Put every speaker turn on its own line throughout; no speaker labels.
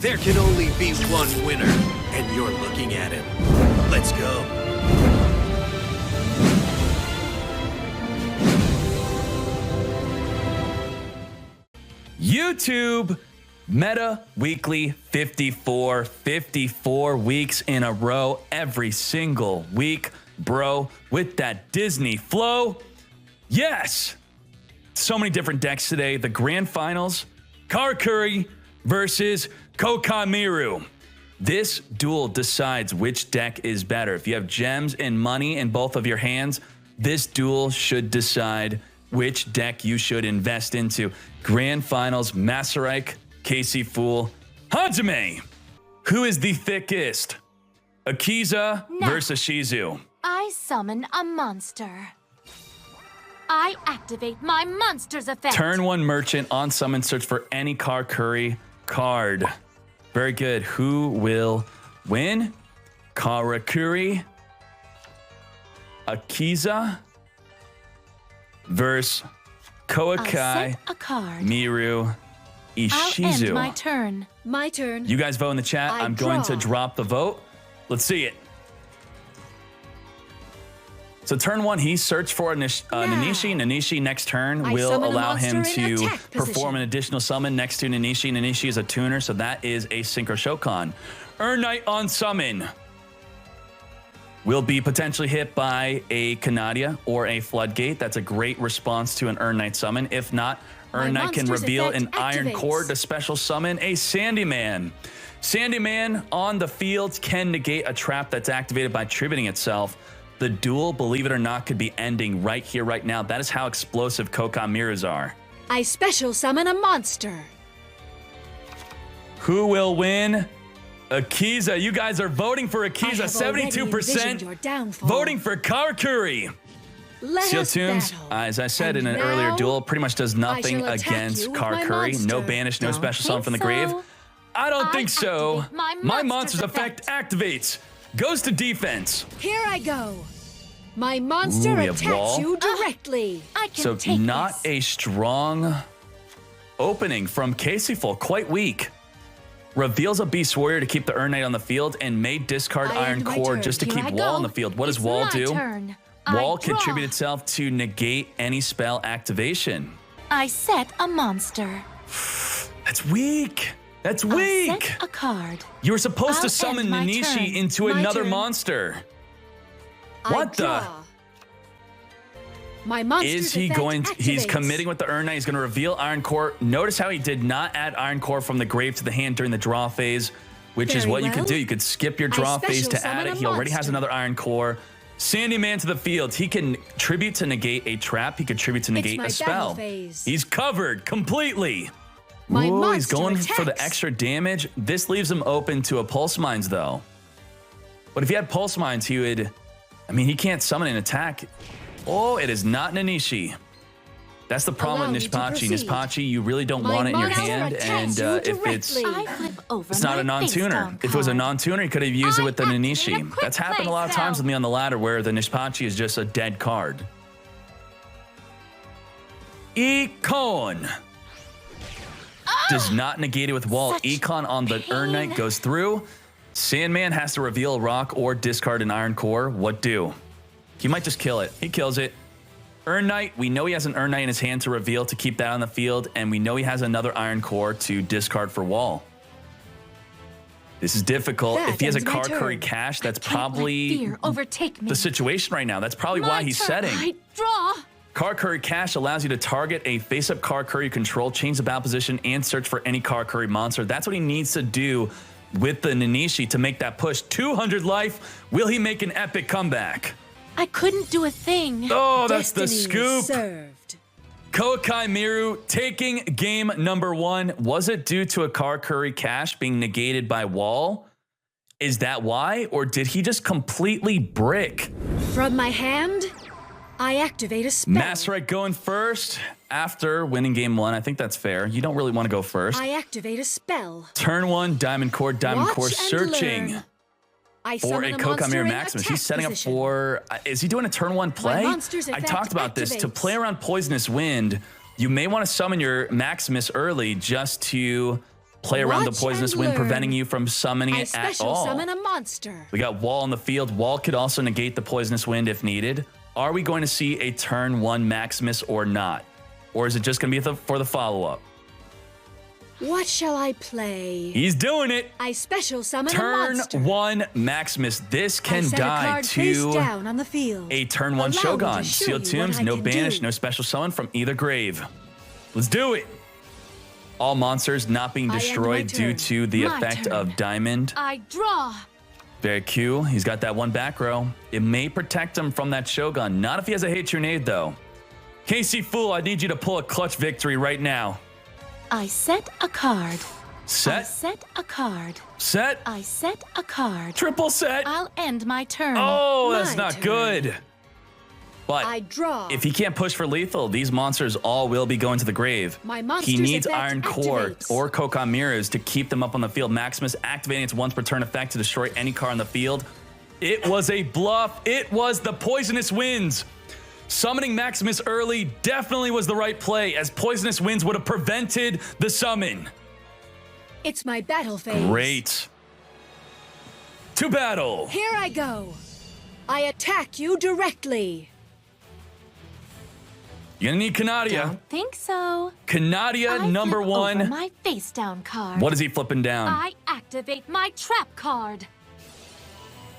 There can only be one winner, and you're looking at him. Let's go.
YouTube Meta Weekly 54. 54 weeks in a row, every single week, bro, with that Disney flow. Yes! So many different decks today. The grand finals, koa'ki versus koa'ki. This duel decides which deck is better. If you have gems and money in both of your hands, this duel should decide which deck you should invest into. Grand finals, Masaryk, Casey Fool, Hajime. Who is the thickest? Akiza versus Shizu.
I summon a monster. I activate my monster's effect.
Turn 1 merchant on summon, search for any koa'ki card. Very good. Who will win? Koa'ki, Akiza versus koa'ki, Miru, Ishizu.
I'll end my turn.
My turn.
You guys vote in the chat. I'm going to drop the vote. Let's see it. So turn 1, he searched for Nanishi. Nanishi next turn will allow him to perform an additional summon next to Nanishi. Nanishi is a tuner, so that is a Synchro Shokan. Earn Knight on summon will be potentially hit by a Canadia or a Floodgate. That's a great response to an Earn Knight summon. If not, Earn Knight can reveal an Iron Core to special summon a Sandyman. Sandyman on the field can negate a trap that's activated by tributing itself. The duel, believe it or not, could be ending right here, right now. That is how explosive koa'ki are.
I special summon a monster.
Who will win? Akiza. You guys are voting for Akiza. 72% voting for koa'ki. Seal Tunes, as I said in an earlier duel, pretty much does nothing against koa'ki. No banish, no special summon from the grave. I don't think so. My monster's effect activates. Goes to defense.
Here I go. My monster attacks you directly.
I can take
not
this.
a strong opening from Caseyful. Quite weak. Reveals a Beast Warrior to keep the Earn Knight on the field and may discard Iron Core just to keep Wall on the field. What does Wall do? Wall contribute itself to negate any spell activation.
I set a monster.
That's weak. That's weak.
Set a card.
You were supposed to summon
end my
Nanishi
turn.
into
My
another
turn.
monster. What the?
My monster's
Is he
effect
going to, he's
activates.
committing with the Earn Knight. He's going to reveal Iron Core. Notice how he did not add Iron Core from the grave to the hand during the draw phase, which is
Very
what you could
well.
do. You could skip your draw phase to
special
add it.
summon
He
a
already has
monster.
another Iron Core. Sandyman to the field. He can tribute to negate a trap. He could tribute to negate
my
a spell.
battle phase.
He's covered completely.
My
Ooh, he's
monster
going for the
attacks.
extra damage. This leaves him open to a Pulse Mines, though. But if he had Pulse Mines, he would... I mean, he can't summon an attack. Oh, it is not Nanishi. That's the problem
Allow
with
me to
Nishpachi.
proceed.
Nishpachi, you really don't
My
want it in your
monster
hand.
attacks
And
you
if it's...
directly.
I flip over
It's not
my
a non-tuner.
face-down
If it was a
card.
non-tuner, he could have used it
I
with the
activate a
Nanishi.
quick
That's happened a lot of
play
times
spell.
with me on the ladder where the Nishpachi is just a dead card. Econ does not negate it with Wall.
Such
Econ on the Earn Knight
pain.
goes through. Sandman has to reveal a rock or discard an Iron Core. What do? He might just kill it. He kills it. Earn Knight, we know he has an Earn Knight in his hand to reveal to keep that on the field, and we know he has another Iron Core to discard for Wall. This is difficult.
That
If he has a
ends my
koa'ki
turn.
cash, that's
Can't let
probably
fear overtake me.
the situation right now. That's probably
My
why he's
turn.
setting.
I draw.
koa'ki Cash allows you to target a face-up koa'ki you control, change the battle position, and search for any koa'ki monster. That's what he needs to do with the Nanishi to make that push. 200 life. Will he make an epic comeback?
I couldn't do a thing.
Oh, that's the
Destiny
scoop.
served.
Koa'ki Miru taking game number 1. Was it due to a koa'ki Cash being negated by Wall? Is that why? Or did he just completely brick?
From my hand, I activate a spell.
Masaryk going first after winning game 1. I think that's fair. You don't really want to go first.
I activate a spell.
Turn 1, Diamond Core
Watch and
searching
learn. I
for
summon
a
monster
koa'ki
in
Maximus.
attack
He's setting
position.
up for... is he doing a turn 1 play?
monster's
I
effect
talked about this. To
activates.
play around Poisonous Wind, you may want to summon your Maximus early just to play around the
Watch
poisonous
and
wind,
learn.
preventing you from summoning
I
it at
special
all.
summon a monster.
We got Wall on the field. Wall could also negate the poisonous wind if needed. Are we going to see a turn 1 Maximus or not? Or is it just going to be for the follow-up?
What shall I play?
He's doing it.
I special summon a
Turn
monster.
1 Maximus. This
I
can
set a
die
card face
to
down on the field.
a turn 1
Allow me to
Shogun.
show
Sealed
you what
tombs,
I
no
can
banish,
do.
no special summon from either grave. Let's do it. All monsters not being
I end my
destroyed due
turn.
to the
My
effect
turn.
of Diamond.
I draw.
Very cool. He's got that one back row. It may protect him from that Shogun. Not if he has a Hatronade, though. Casey Fool, I need you to pull a clutch victory right now.
I set a card. I
Set,
set a card.
set,
I set a card.
triple set.
I'll end my turn.
Oh, that's
My
not
turn.
good. But
I draw.
if he can't push for lethal, these monsters all will be going to the grave.
My
He
monster's
needs
effect
Iron Core
activates.
or Koa'ki Mirrors to keep them up on the field. Maximus activating its once per turn effect to destroy any card on the field. It was a bluff. It was the Poisonous Winds. Summoning Maximus early definitely was the right play, as Poisonous Winds would have prevented the summon.
It's my battle phase.
Great. To battle.
Here I go. I attack you directly.
You're gonna need Canadia.
Don't think so.
Canadia,
I
number
flip over
1.
my face down card.
What is he flipping down?
I activate my trap card.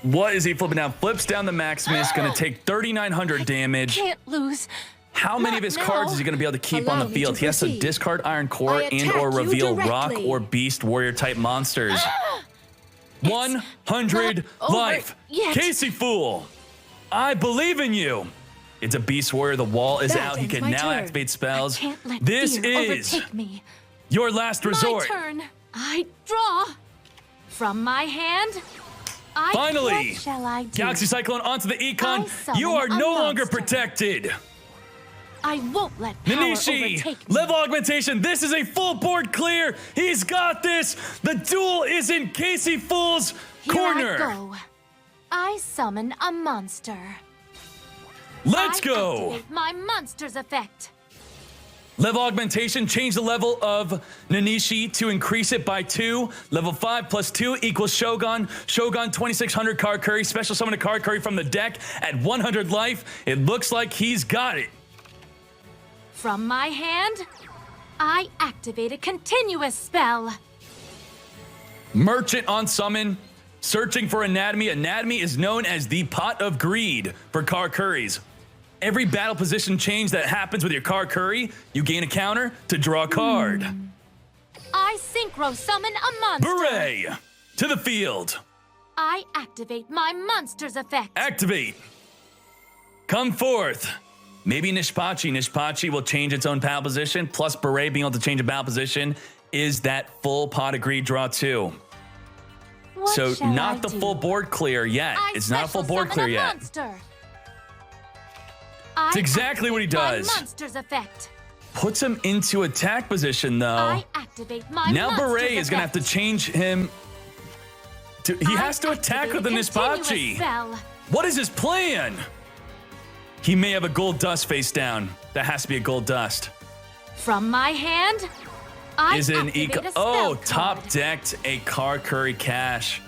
What is he flipping down? Flips down the Maximus, gonna take 3,900 damage.
Can't lose.
How many
Not
of his
now.
cards is he going to be able to keep
Allow
on the
me
field?
to
He has to
proceed.
discard Iron Core
I
and
attack
or
you
reveal Rock
directly.
or Beast Warrior type monsters. 100
not over
life.
yet.
Casey Fool, I believe in you. It's a Beast Warrior. The wall is
That
out. He
ends
can
my
now
turn.
activate spells.
Can't let
This
fear
is
overtake me.
your last resort.
My turn. I draw. From my hand.
Finally,
What shall I do?
Galaxy Cyclone onto the Econ.
I summon
You are
a
no longer
monster.
protected.
I won't let power
Nanishi,
overtake me.
level augmentation. This is a full board clear. He's got this. The duel is in Casey Fool's corner.
Here I go. I summon a monster.
Let's
I
go.
activate my monster's effect.
Level augmentation, change the level of Nanishi to increase it by 2. Level 5 plus 2 equals Shogun. Shogun 2600 card curry. Special summon a card curry from the deck at 100 life. It looks like he's got it.
From my hand, I activate a continuous spell.
Merchant on summon. Searching for Anatomy. Anatomy is known as the Pot of Greed for card curries. Every battle position change that happens with your card curry, you gain a counter to draw a card.
I synchro summon a monster.
Beret to the field.
I activate my monster's effect.
Activate. Come forth. Maybe Nishpachi. Nishpachi will change its own battle position, plus Beret being able to change a battle position is that full Pot of Greed draw 2.
What
So
shall
not
I
the
do?
full board clear yet.
I
It's not a full
special
board
summon
clear
a
yet.
monster.
It's
I
exactly what he
activate
does.
My monster's effect.
Puts him into attack position though.
I activate my
Now
monster's
Beret is gonna have to
effect.
change him. He
I
has to attack
activate
with the
a continuous
Nishpachi.
spell.
What is his plan? He may have a gold dust face down. That has to be a gold dust.
From my hand, I
Is it an
activate
eco?
a spell
Oh,
card.
top decked a card curry cash.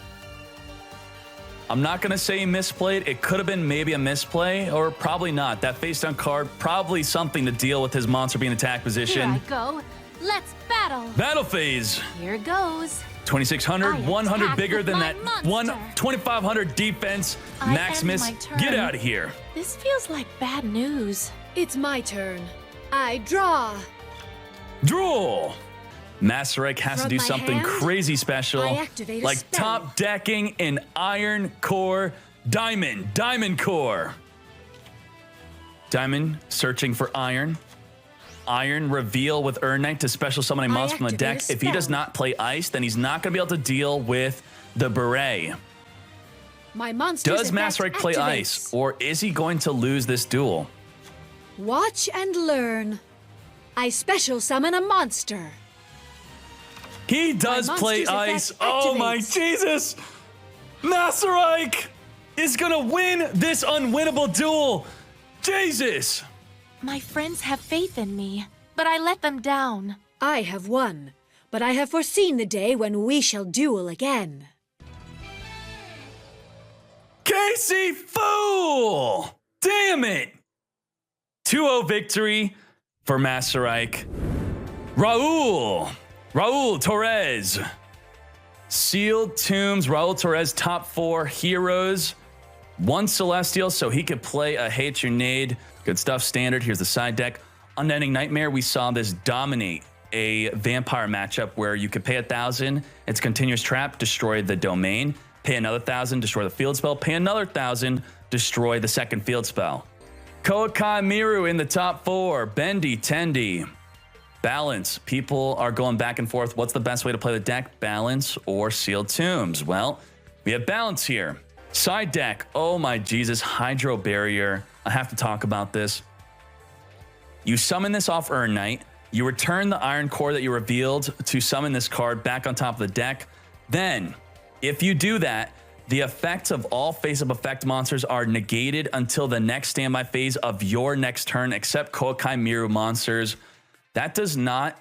I'm not gonna say he misplayed. It could have been maybe a misplay, or probably not. That face down card, probably something to deal with his monster being attack
Here
position.
I go. Let's battle.
Battle phase.
Here goes.
2600,
I
100
attack
bigger
with
than
my
that. 2500 defense.
I end
Maximus,
my turn.
get out of here.
This feels like bad news.
It's my turn. I draw.
Draw. Masterek has to
From
do
my
something
hand,
crazy special,
I activate a
like
spell.
top decking an Iron Core Diamond Core. Diamond searching for Iron. Iron reveal with Urn Knight to special summon a
I
monster from the deck.
activate a
If he does
spell.
not play Ice, then he's not going to be able to deal with the Beret.
My monster's
Does
effect
Masterek play
activates.
Ice, or is he going to lose this duel?
Watch and learn. I special summon a monster.
He does
My
play
monster's
Ice.
effect
Oh my
activates.
Jesus! Masterike is gonna win this unwinnable duel. Jesus!
My friends have faith in me, but I let them down.
I have won. but I have foreseen the day when we shall duel again.
Casey Fool! Damn it! 2-0 victory for Master Ike. Raul Torres. Sealed Tombs, Raul Torres, top 4 heroes. 1 Celestial, so he could play a Hate Your Nade. Good stuff, standard. Here's the side deck. Unending Nightmare, we saw this dominate a vampire matchup where you could pay 1,000. It's continuous trap, destroy the domain. Pay another 1,000, destroy the field spell. Pay another 1,000, destroy the second field spell. Koa'ki Miru in the top 4. Bendy, Tendi. Balance. People are going back and forth. What's the best way to play the deck? Balance or Sealed Tombs? Well, we have balance here. Side deck. Oh my Jesus. Hydro Barrier. I have to talk about this. You summon this off Urn Knight. You return the Iron Core that you revealed to summon this card back on top of the deck. Then, if you do that, the effects of all face-up effect monsters are negated until the next standby phase of your next turn, except Koa'ki Miru monsters. That does not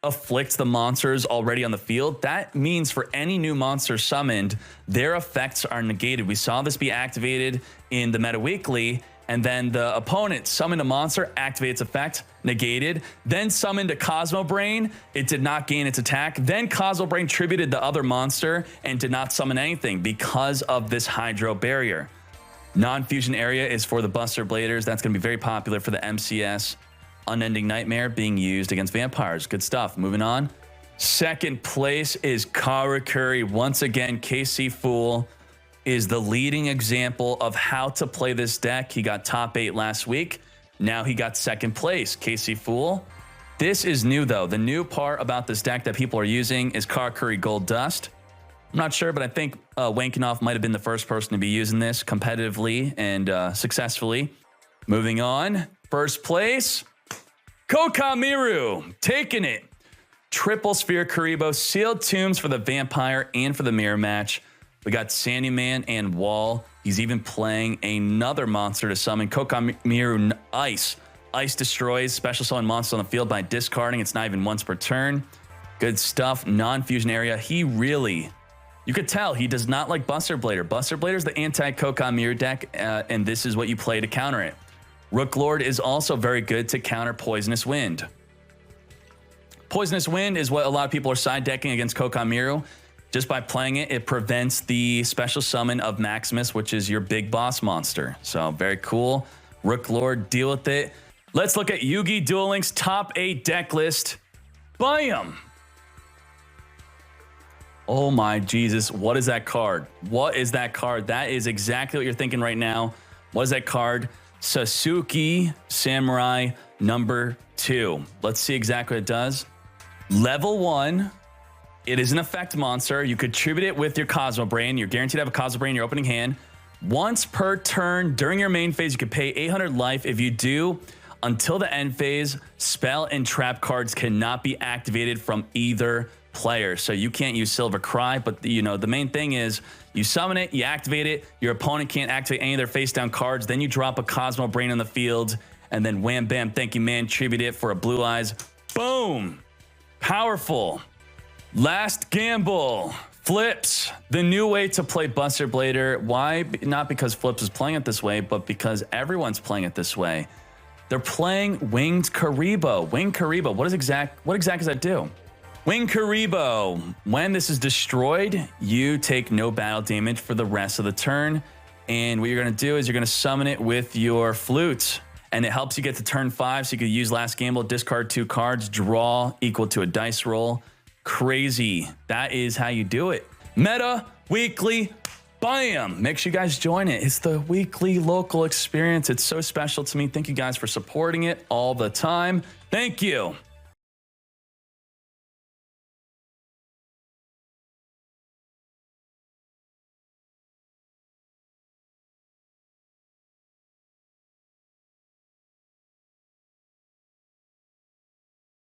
afflict the monsters already on the field. That means for any new monster summoned, their effects are negated. We saw this be activated in the Meta Weekly, and then the opponent summoned a monster, activates effect, negated, then summoned a Cosmo Brain, it did not gain its attack, then Cosmo Brain tributed the other monster and did not summon anything because of this Hydro Barrier. Non-fusion area is for the Buster Bladers. That's going to be very popular for the MCS. Unending Nightmare being used against vampires. Good stuff. Moving on. Second place is Karakuri. Once again, KC Fool is the leading example of how to play this deck. He got top 8 last week. Now he got second place. KC Fool. This is new though. The new part about this deck that people are using is Karakuri Gold Dust. I'm not sure, but I think Wankinoff might have been the first person to be using this competitively and successfully. Moving on. First place. Koa'ki Miru, taking it. Triple Sphere Kuriboh, Sealed Tombs for the Vampire and for the Mirror match. We got Sandyman and Wall. He's even playing another monster to summon. Koa'ki Miru Ice. Ice destroys special summon monsters on the field by discarding. It's not even once per turn. Good stuff. Non-fusion area. He really, you could tell he does not like Buster Blader. Buster Blader is the anti-Koa'ki Miru deck, and this is what you play to counter it. Rook Lord is also very good to counter Poisonous Wind. Poisonous Wind is what a lot of people are side decking against Koa'ki Miru. Just by playing it, it prevents the special summon of Maximus, which is your big boss monster. So very cool. Rook Lord, deal with it. Let's look at Yugi Duel Links top 8 deck list. Bam! Oh my Jesus, what is that card? What is that card? That is exactly what you're thinking right now. What is that card? Sasuke Samurai number 2. Let's see exactly what it does. Level 1. It is an effect monster. You could tribute it with your Cosmo Brain. You're guaranteed to have a Cosmo Brain in your opening hand. Once per turn during your main phase, you can pay 800 life. If you do, until the end phase, spell and trap cards cannot be activated from either player. So you can't use Silver Cry, but you know, the main thing is you summon it, you activate it, your opponent can't activate any of their face down cards, then you drop a Cosmo Brain on the field, and then wham bam, thank you man, tribute it for a Blue Eyes. Boom! Powerful. Last Gamble. Flips, the new way to play Buster Blader. Why? Not because Flips is playing it this way, but because everyone's playing it this way. They're playing Winged Kuriboh. Winged Kuriboh, what exactly does that do? Winged Kuriboh, when this is destroyed, you take no battle damage for the rest of the turn. And what you're gonna do is you're gonna summon it with your flute. And it helps you get to turn 5, so you could use Last Gamble, discard 2 cards, draw equal to a dice roll. Crazy. That is how you do it. Meta Weekly, bam! Make sure you guys join it. It's the weekly local experience. It's so special to me. Thank you guys for supporting it all the time. Thank you.